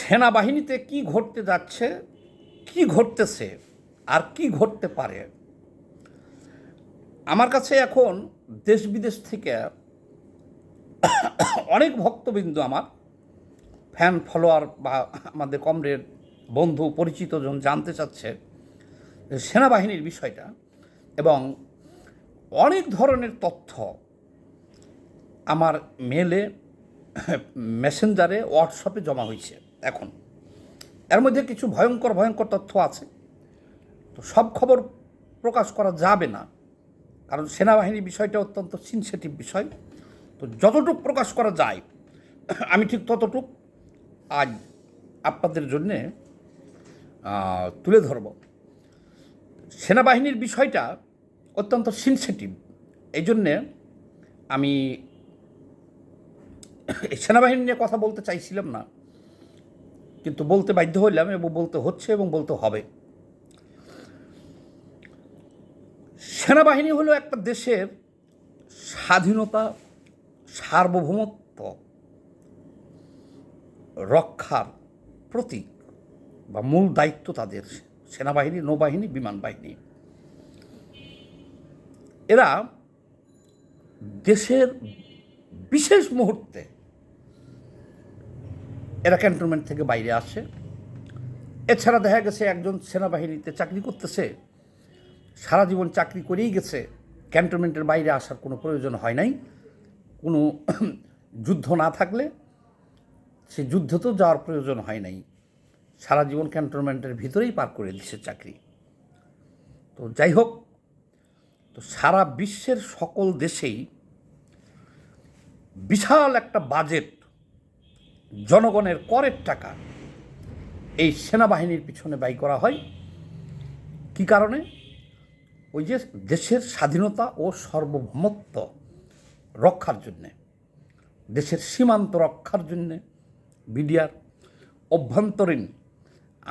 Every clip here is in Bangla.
সেনাবাহিনীতে কি ঘটতে যাচ্ছে, কি ঘটতেছে আর কি ঘটতে পারে, আমার কাছে এখন দেশ বিদেশ থেকে অনেক ভক্তবৃন্দ, আমার ফ্যান ফলোয়ার বা আমাদের কমরেড বন্ধু পরিচিতজন জানতে চাচ্ছে সেনাবাহিনীর বিষয়টা, এবং অনেক ধরনের তথ্য আমার মেলে, মেসেঞ্জারে, হোয়াটসঅ্যাপে জমা হয়েছে। এখন এর মধ্যে কিছু ভয়ঙ্কর ভয়ঙ্কর তথ্য আছে, তো সব খবর প্রকাশ করা যাবে না, কারণ সেনাবাহিনীর বিষয়টা অত্যন্ত সেনসিটিভ বিষয়। তো যতটুকু প্রকাশ করা যায় আমি ঠিক ততটুক আজ আপনাদের জন্যে তুলে ধরব। সেনাবাহিনীর বিষয়টা অত্যন্ত সেনসিটিভ, এই জন্যে আমি সেনাবাহিনী নিয়ে কথা বলতে চাইছিলাম না, কিন্তু বলতে বাধ্য হইলাম এবং বলতে হচ্ছে এবং বলতে হবে। সেনাবাহিনী হলো একটা দেশের স্বাধীনতা, সার্বভৌমত্ব রক্ষার প্রতীক বা মূল দায়িত্ব তাদের। সেনাবাহিনী, নৌবাহিনী, বিমান বাহিনী, এরা দেশের বিশেষ মুহূর্তে এরা ক্যান্টনমেন্ট থেকে বাইরে আসে। এছাড়া দেখা গেছে একজন সেনাবাহিনীতে চাকরি করতেছে, সারা জীবন চাকরি করেই গেছে, ক্যান্টনমেন্টের বাইরে আসার কোনো প্রয়োজন হয় নাই। কোনো যুদ্ধ না থাকলে সে যুদ্ধতেও যাওয়ার প্রয়োজন হয় নাই, সারা জীবন ক্যান্টনমেন্টের ভিতরেই পার করে দিচ্ছে চাকরি। তো যাই হোক, তো সারা বিশ্বের সকল দেশেই বিশাল একটা বাজেট, জনগণের করের টাকা এই সেনাবাহিনীর পিছনে ব্যয় করা হয়। কি কারণে? ওই যে দেশের স্বাধীনতা ও সার্বভৌমত্ব রক্ষার জন্যে, দেশের সীমান্ত রক্ষার জন্যে, বিডিআর, অভ্যন্তরীণ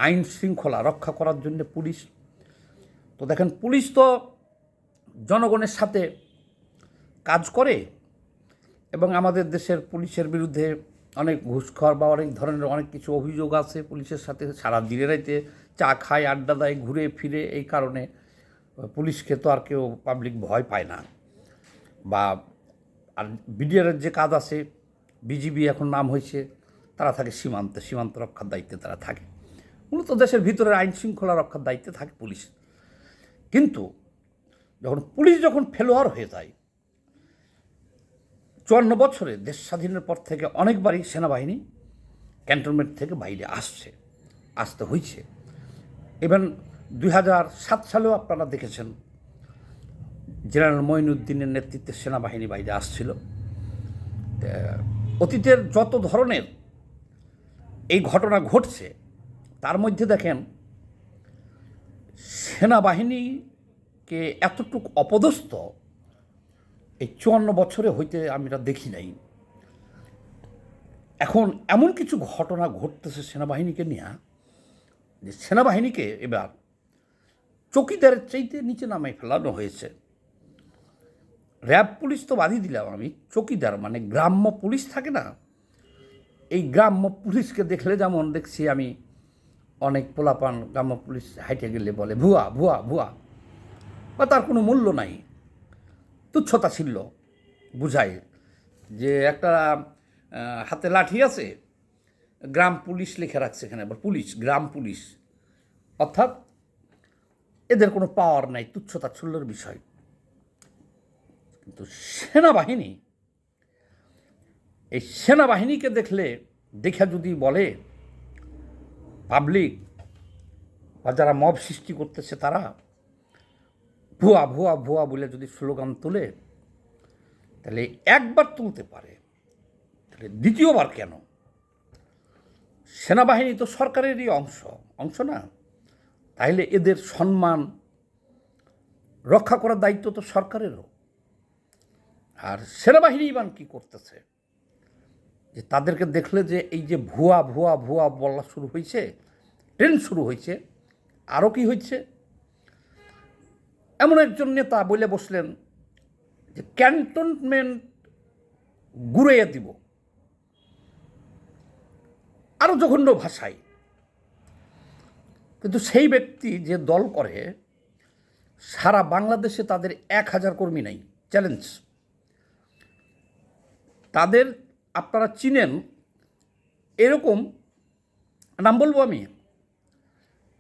আইন শৃঙ্খলা রক্ষা করার জন্যে পুলিশ। তো দেখেন, পুলিশ তো জনগণের সাথে কাজ করে, এবং আমাদের দেশের পুলিশের বিরুদ্ধে অনেক ঘুষখোর বা অনেক ধরনের অনেক কিছু অভিযোগ আছে। পুলিশের সাথে সারা দিনে রাইতে চা খায়, আড্ডা দেয়, ঘুরে ফিরে। এই কারণে পুলিশকে তো আর কেউ পাবলিক ভয় পায় না। বা আর বিডিআরের যে কাজ আছে, বিজিবি এখন নাম হয়েছে, তারা থাকে সীমান্তে, সীমান্ত রক্ষার দায়িত্বে তারা থাকে। মূলত দেশের ভিতরের আইন শৃঙ্খলা রক্ষার দায়িত্বে থাকে পুলিশ। কিন্তু পুলিশ যখন ফেলোয়ার হয়ে যায়, 54 বছরে দেশ স্বাধীনের পর থেকে অনেকবারই সেনাবাহিনী ক্যান্টনমেন্ট থেকে বাইরে আসতে হয়েছে। ইভেন 2007 সালেও আপনারা দেখেছেন, জেনারেল মঈনুদ্দিনের নেতৃত্বে সেনাবাহিনী বাইরে আসছিল। অতীতের যত ধরনের এই ঘটনা ঘটছে, তার মধ্যে দেখেন সেনাবাহিনীকে এতটুকু অপদস্থ এই 54 বছরে হইতে আমরা দেখি নাই। এখন এমন কিছু ঘটনা ঘটতেছে সেনাবাহিনীকে নিয়ে, যে সেনাবাহিনীকে এবার চকিদারের চাইতে নিচে নামাই ফেলানো হয়েছে। র্যাব পুলিশ তো বাদই দিলাম আমি, চকিদার মানে গ্রাম্য পুলিশ থাকে না, এই গ্রাম্য পুলিশকে দেখলে যেমন দেখছি আমি অনেক পোলাপান গ্রাম্য পুলিশ হাইটে গেলে বলে ভুয়া ভুয়া ভুয়া, বা তার কোনো মূল্য নাই, তুচ্ছতাচ্ছিল্য বুঝায়। যে একটা হাতে লাঠি আছে, গ্রাম পুলিশ লিখে রাখছে এখানে, আবার পুলিশ, গ্রাম পুলিশ, অর্থাৎ এদের কোনো পাওয়ার নাই, তুচ্ছতাচ্ছিল্যের বিষয়। কিন্তু সেনাবাহিনী, এই সেনাবাহিনীকে দেখে যদি বলে পাবলিক বা যারা মব সৃষ্টি করতেছে তারা ভুয়া ভুয়া ভুয়া বলে যদি স্লোগান তোলে, তাহলে একবার তুলতে পারে, তাহলে দ্বিতীয়বার কেন? সেনাবাহিনী তো সরকারেরই অংশ না, তাইলে এদের সম্মান রক্ষা করার দায়িত্ব তো সরকারেরও। আর সেনাবাহিনী ইমান কী করতেছে, যে তাদেরকে দেখলে যে এই যে ভুয়া ভুয়া ভুয়া বলা শুরু হয়েছে, ট্রেন্ড শুরু হয়েছে। আরও কি হয়েছে, এমন একজন নেতা বলে বসলেন যে ক্যান্টনমেন্ট ঘুরাইয়া দিব। আরও জঘন্য ভাষায়। কিন্তু সেই ব্যক্তি যে দল করে, সারা বাংলাদেশে তাদের 1000 কর্মী নাই। চ্যালেঞ্জ। তাদের আপনারা চিনেন, এরকম নাম বলবো আমি,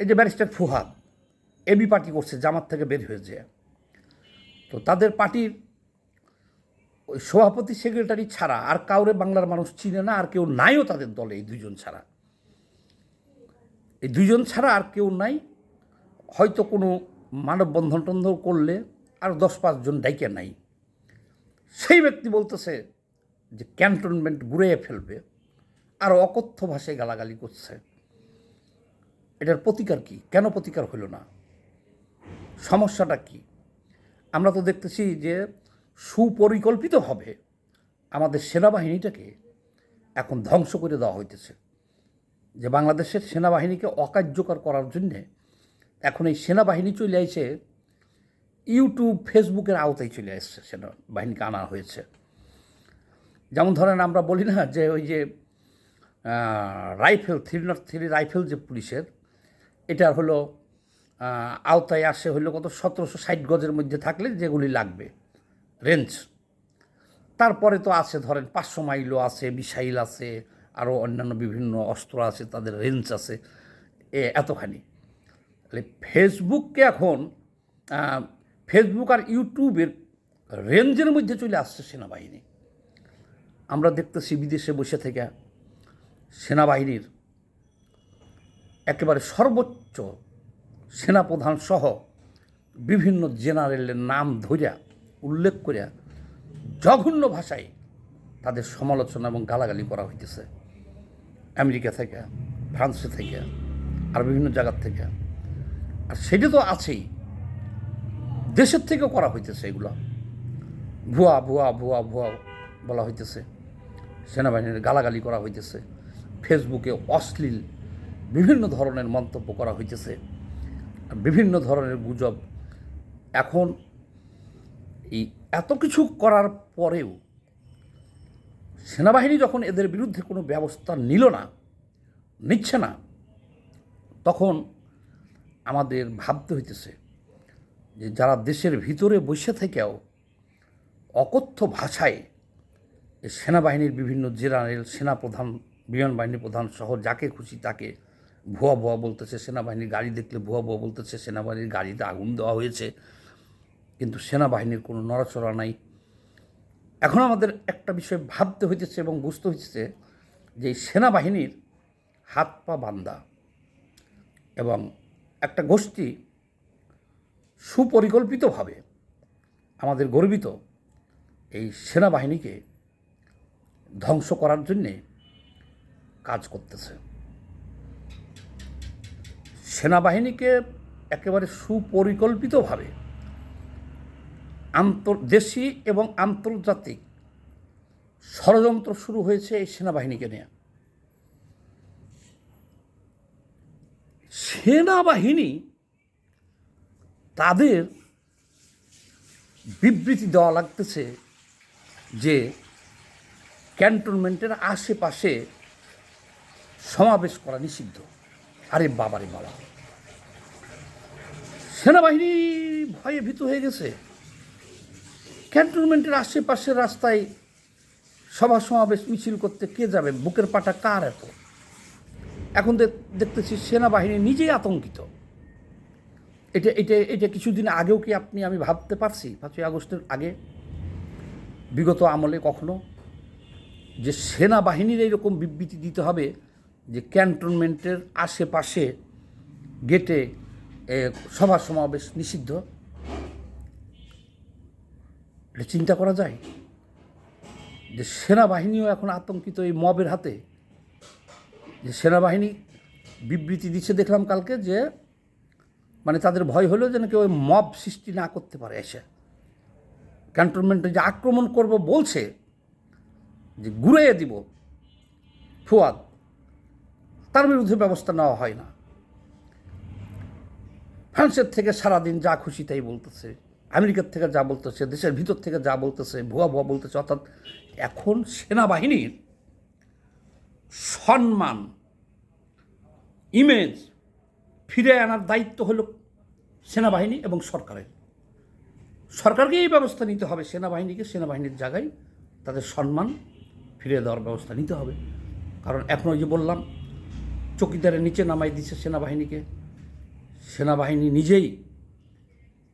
এই যে ব্যারিস্টার ফুহাদ এবি পার্টি করছে জামাত থেকে বের হয়েছে, তো তাদের পার্টির ওই সভাপতি সেক্রেটারি ছাড়া আর কাউরে বাংলার মানুষ চিনে না, আর কেউ নাইও তাদের দলে। এই দুইজন ছাড়া, এই দুইজন ছাড়া আর কেউ নাই। হয়তো কোনো মানববন্ধন টন্ধন করলে আর 10-5 জন ডাইকে নাই। সেই ব্যক্তি বলতেছে যে ক্যান্টনমেন্ট ঘুরিয়ে ফেলবে, আর অকথ্য ভাষায় গালাগালি করছে। এটার প্রতিকার কি? কেন প্রতিকার হইল না? সমস্যাটা কি? আমরা তো দেখতেছি যে সুপরিকল্পিতভাবে আমাদের সেনাবাহিনীটাকে এখন ধ্বংস করে দেওয়া হইতেছে। যে বাংলাদেশের সেনাবাহিনীকে অকার্যকর করার জন্যে এখন এই সেনাবাহিনী চলে আসছে ইউটিউব ফেসবুকের আওতায় চলে আসছে, সেনাবাহিনীকে আনা হয়েছে। যেমন ধরেন আমরা বলি না যে ওই যে রাইফেল 303 রাইফেল যে পুলিশের, এটার হলো আওতায় আসে হইলো কত 1760 গজের মধ্যে থাকলে যেগুলি লাগবে রেঞ্জ। তারপরে তো আছে ধরেন 500 মাইলও আছে, মিসাইল আছে, আরও অন্যান্য বিভিন্ন অস্ত্র আছে, তাদের রেঞ্জ আছে এতখানি। তাহলে ফেসবুককে এখন ফেসবুক আর ইউটিউবের রেঞ্জের মধ্যে চলে আসছে সেনাবাহিনী। আমরা দেখতেছি বিদেশে বসে থেকে সেনাবাহিনীর একেবারে সর্বোচ্চ সেনাপ্রধান সহ বিভিন্ন জেনারেলের নাম ধরিয়া উল্লেখ করিয়া জঘন্য ভাষায় তাদের সমালোচনা এবং গালাগালি করা হইতেছে, আমেরিকা থেকে, ফ্রান্সে থেকে, আর বিভিন্ন জায়গার থেকে। আর সেটা তো আছেই, দেশের থেকেও করা হইতেছে। এগুলো ভুয়া ভুয়া ভুয়া ভুয়া বলা হইতেছে, সেনাবাহিনীর গালাগালি করা হইতেছে, ফেসবুকে অশ্লীল বিভিন্ন ধরনের মন্তব্য করা হইতেছে, বিভিন্ন ধরনের গুজব। এখন এই এত কিছু করার পরেও সেনাবাহিনী যখন এদের বিরুদ্ধে কোনো ব্যবস্থা নিচ্ছে না, তখন আমাদের ভাবতে হইতেছে যে যারা দেশের ভিতরে বসে থেকেও অকথ্য ভাষায় সেনাবাহিনীর বিভিন্ন জেনারেল, সেনাপ্রধান, বিমান বাহিনী প্রধান সহ যাকে খুশি তাকে ভুয়া ভুয়া বলতেছে, সেনাবাহিনীর গাড়ি দেখলে ভুয়া ভুয়া বলতেছে, সেনাবাহিনীর গাড়িতে আগুন দেওয়া হয়েছে, কিন্তু সেনাবাহিনীর কোনো নড়াচড়া নাই। এখন আমাদের একটা বিষয় ভাবতে হইতেছে এবং বুঝতে হইতেছে যে সেনাবাহিনীর হাত পা বান্ধা এবং একটা গোষ্ঠী সুপরিকল্পিতভাবে আমাদের গর্বিত এই সেনাবাহিনীকে ধ্বংস করার জন্যে কাজ করতেছে। সেনাবাহিনীকে একেবারে সুপরিকল্পিতভাবে দেশি এবং আন্তর্জাতিক ষড়যন্ত্র শুরু হয়েছে এই সেনাবাহিনীকে নিয়ে। সেনাবাহিনী তাদের বিবৃতি দেওয়া লাগতেছে যে ক্যান্টনমেন্টের আশেপাশে সমাবেশ করা নিষিদ্ধ। আরে বাবারে বাবা, সেনাবাহিনী ভয়ে ভীত হয়ে গেছে। ক্যান্টনমেন্টের আশেপাশের রাস্তায় সভা সমাবেশ মিছিল করতে কে যাবে? বুকের পাটা কার এত? এখন দেখতেছি সেনাবাহিনী নিজেই আতঙ্কিত। এটা এটা এটা কিছুদিন আগেও কি আমি ভাবতে পারছি 5ই আগস্টের আগে বিগত আমলে কখনো যে সেনাবাহিনীর এইরকম বিবৃতি দিতে হবে যে ক্যান্টনমেন্টের আশেপাশে গেটে সভা সমাবেশ নিষিদ্ধ? এটা চিন্তা করা যায় যে সেনাবাহিনীও এখন আতঙ্কিত এই মবের হাতে। যে সেনাবাহিনী বিবৃতি দিচ্ছে দেখলাম কালকে, যে মানে তাদের ভয় হলো যেন কেউ ওই মব সৃষ্টি না করতে পারে, এসে ক্যান্টনমেন্টে যে আক্রমণ করব বলছে, যে ঘুরিয়ে দিব ফুয়াদ, তার বিরুদ্ধে ব্যবস্থা নেওয়া হয় না। ফ্রান্সের থেকে সারাদিন যা খুশি তাই বলতেছে, আমেরিকার থেকে যা বলতেছে, দেশের ভিতর থেকে যা বলতেছে, ভুয়া ভুয়া বলতেছে। অর্থাৎ এখন সেনাবাহিনীর সম্মান ইমেজ ফিরে আনার দায়িত্ব হলো সেনাবাহিনী এবং সরকারের। সরকারকে এই ব্যবস্থা নিতে হবে, সেনাবাহিনীকে সেনাবাহিনীর জায়গায় তাদের সম্মান ফিরিয়ে দেওয়ার ব্যবস্থা নিতে হবে। কারণ এখন ওই যে বললাম, চকিদারের নিচে নামাই দিচ্ছে সেনাবাহিনীকে। সেনাবাহিনী নিজেই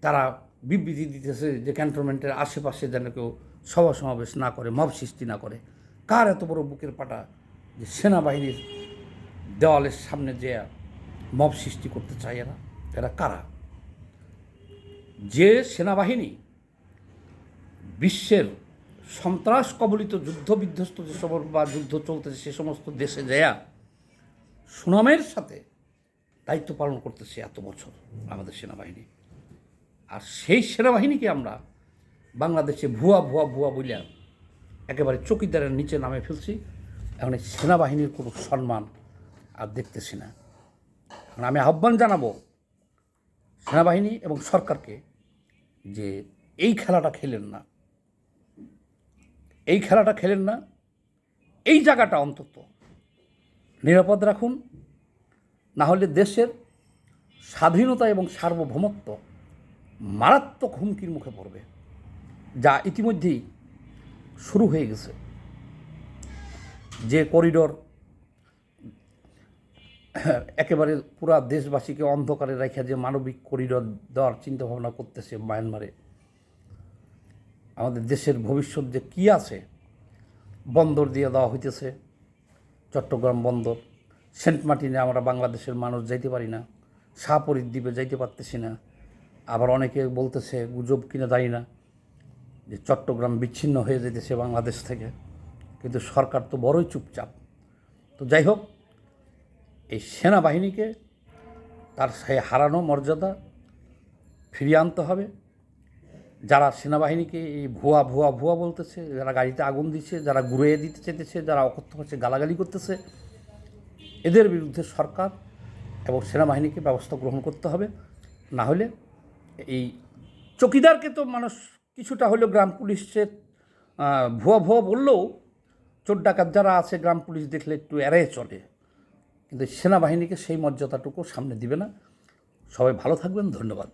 তারা বিবৃতি দিতেছে যে ক্যান্টনমেন্টের আশেপাশে যেন কেউ সভা সমাবেশ না করে, মব সৃষ্টি না করে। কার এত বড় বুকের পাটা যে সেনাবাহিনীর দেওয়ালের সামনে যে মব সৃষ্টি করতে চায় এরা কারা? যে সেনাবাহিনী বিশ্বের সন্ত্রাস কবলিত যুদ্ধ বিধ্বস্ত যে সমস্ত বা যুদ্ধ চলতেছে সে সমস্ত দেশে যায় সুনামের সাথে দায়িত্ব পালন করতেছে এত বছর আমাদের সেনাবাহিনী, আর সেই সেনাবাহিনীকে আমরা বাংলাদেশে ভুয়া ভুয়া ভুয়া বলিয়া একেবারে চকিদারের নিচে নামে ফেলছি। এখন এই সেনাবাহিনীর কোনো সম্মান আর দেখতেছি না। এখন আমি আহ্বান জানাবো সেনাবাহিনী এবং সরকারকে যে এই খেলাটা খেলেন না, এই খেলাটা খেলেন না, এই জায়গাটা অন্তত নিরাপদ রাখুন। না হলে দেশের স্বাধীনতা এবং সার্বভৌমত্ব মারাত্মক হুমকির মুখে পড়বে, যা ইতিমধ্যেই শুরু হয়ে গেছে। যে করিডোর একেবারে পুরা দেশবাসীকে অন্ধকারে রেখে যে মানবিক করিডোর দেওয়ার চিন্তাভাবনা করতেছে মায়ানমারে, আমাদের দেশের ভবিষ্যৎ যে কী আছে, বন্দর দিয়ে দেওয়া হইতেছে, চট্টগ্রাম বন্দর, সেন্ট মার্টিনে আমরা বাংলাদেশের মানুষ যাইতে পারি না, শাহপরীর দ্বীপে যাইতে পারতেছি না। আবার অনেকে বলতেছে, গুজব কিনা জানি না, যে চট্টগ্রাম বিচ্ছিন্ন হয়ে যেতেছে বাংলাদেশ থেকে। কিন্তু সরকার তো বড়ই চুপচাপ। তো যাই হোক, এই সেনাবাহিনীকে তার সেই হারানো মর্যাদা ফিরিয়ে আনতে হবে। যারা সেনাবাহিনীকে এই ভুয়া ভুয়া ভুয়া বলতেছে, যারা গাড়িতে আগুন দিচ্ছে, যারা ঘুরিয়ে দিতে চেতেছে, যারা অকথ্য হচ্ছে গালাগালি করতেছে, এদের বিরুদ্ধে সরকার এবং সেনাবাহিনীকে ব্যবস্থা গ্রহণ করতে হবে। না হলে এই চকিদারকে তো মানুষ কিছুটা হলেও গ্রাম পুলিশের ভুয়া ভুয়া বললেও চোর ডাকাত যারা আছে গ্রাম পুলিশ দেখলে একটু এড়িয়ে চলে, কিন্তু সেনাবাহিনীকে সেই মর্যাদাটুকু সামনে দিবে না। সবাই ভালো থাকবেন, ধন্যবাদ।